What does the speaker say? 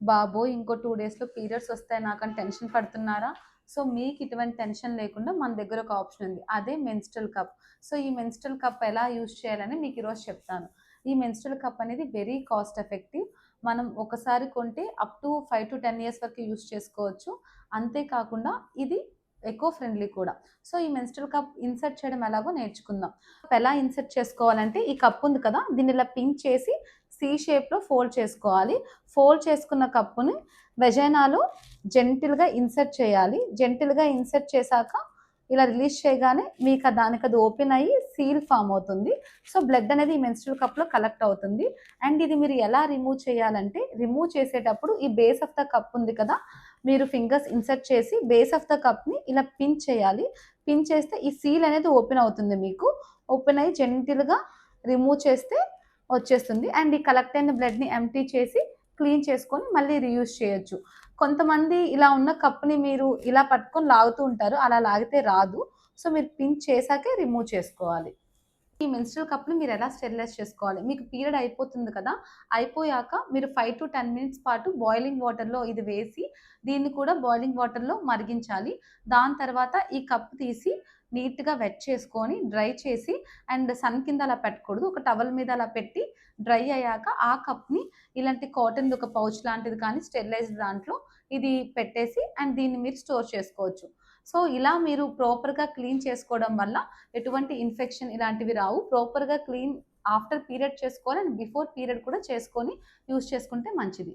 బాబోయ్! ఇంకో 2 డేస్‌లో పీరియడ్స్ వస్తాయి నాకని టెన్షన్ పడుతున్నారా? సో, మీకు ఇటువంటి టెన్షన్ లేకుండా మన దగ్గర ఒక ఆప్షన్ ఉంది. అదే మెన్స్ట్రుయల్ కప్. సో, ఈ మెన్స్ట్రుయల్ కప్ ఎలా యూజ్ చేయాలని మీకు ఈరోజు చెప్తాను. ఈ మెన్స్ట్రుయల్ కప్ అనేది వెరీ కాస్ట్ ఎఫెక్టివ్. మనం ఒకసారి కొంటే అప్ టు 5-10 ఇయర్స్ వరకు యూజ్ చేసుకోవచ్చు. అంతే కాకుండా ఇది ఎకో ఫ్రెండ్లీ కూడా. సో, ఈ మెన్స్ట్రుయల్ కప్ ఇన్సర్ట్ చేయడం ఎలాగో నేర్చుకుందాం. ఎలా ఇన్సర్ట్ చేసుకోవాలంటే ఈ కప్ ఉంది కదా! దీన్ని ఇలా పించ్ చేసి సి షేప్‌లో ఫోల్డ్ చేసుకోవాలి. ఫోల్డ్ చేసుకున్న కప్పుని వెజైనాలో జెంటిల్‌గా ఇన్సర్ట్ చేయాలి. జెంటిల్‌గా ఇన్సర్ట్ చేశాక ఇలా రిలీజ్ చేయగానే మీకు దానికది ఓపెన్ అయ్యి సీల్ ఫార్మ్ అవుతుంది. సో, బ్లడ్ అనేది ఈ మెన్స్ట్రుయల్ కప్‌లో కలెక్ట్ అవుతుంది. అండ్ ఇది మీరు ఎలా రిమూవ్ చేయాలంటే, రిమూవ్ చేసేటప్పుడు ఈ బేస్ ఆఫ్ ద కప్ ఉంది కదా! మీరు ఫింగర్స్ ఇన్సర్ట్ చేసి బేస్ ఆఫ్ ద కప్‌ని ఇలా పిన్ చేయాలి. పిన్ చేస్తే ఈ సీల్ అనేది ఓపెన్ అవుతుంది మీకు. ఓపెన్ అయ్యి జెంటిల్‌గా రిమూవ్ చేస్తే వచ్చేస్తుంది. అండ్ ఈ కలెక్ట్ అయిన బ్లడ్‌ని ఎంప్టీ చేసి క్లీన్ చేసుకొని మళ్ళీ రీయూజ్ చేయొచ్చు. కొంతమంది ఇలా ఉన్న కప్‌ని మీరు ఇలా పట్టుకొని లాగుతూ ఉంటారు. అలా లాగితే రాదు. సో, మీరు పిన్ చేశాకే రిమూవ్ చేసుకోవాలి. ఈ మెన్స్ట్రుయల్ కప్‌ని మీరెలా స్టెరిలైజ్ చేసుకోవాలి? మీకు పీరియడ్ అయిపోతుంది కదా! అయిపోయాక మీరు 5-10 మినిట్స్ పాటు బాయిలింగ్ వాటర్‌లో ఇది వేసి, దీన్ని కూడా బాయిలింగ్ వాటర్‌లో మరిగించాలి. దాని తర్వాత ఈ కప్ తీసి నీట్‌గా వెట్ చేసుకొని, డ్రై చేసి అండ్ సన్ కింద అలా పెట్టకూడదు. ఒక టవల్ మీద అలా పెట్టి డ్రై అయ్యాక ఆ కప్‌ని ఇలాంటి కాటన్‌ది ఒక పౌచ్ లాంటిది కానీ స్టెరిలైజ్డ్ దాంట్లో ఇది పెట్టేసి అండ్ దీన్ని మీరు స్టోర్ చేసుకోవచ్చు. సో, ఇలా మీరు ప్రాపర్‌గా క్లీన్ చేసుకోవడం వల్ల ఎటువంటి ఇన్ఫెక్షన్ ఇలాంటివి రావు. ప్రాపర్‌గా క్లీన్ ఆఫ్టర్ పీరియడ్ చేసుకోవాలి అండ్ బిఫోర్ పీరియడ్ కూడా చేసుకొని యూజ్ చేసుకుంటే మంచిది.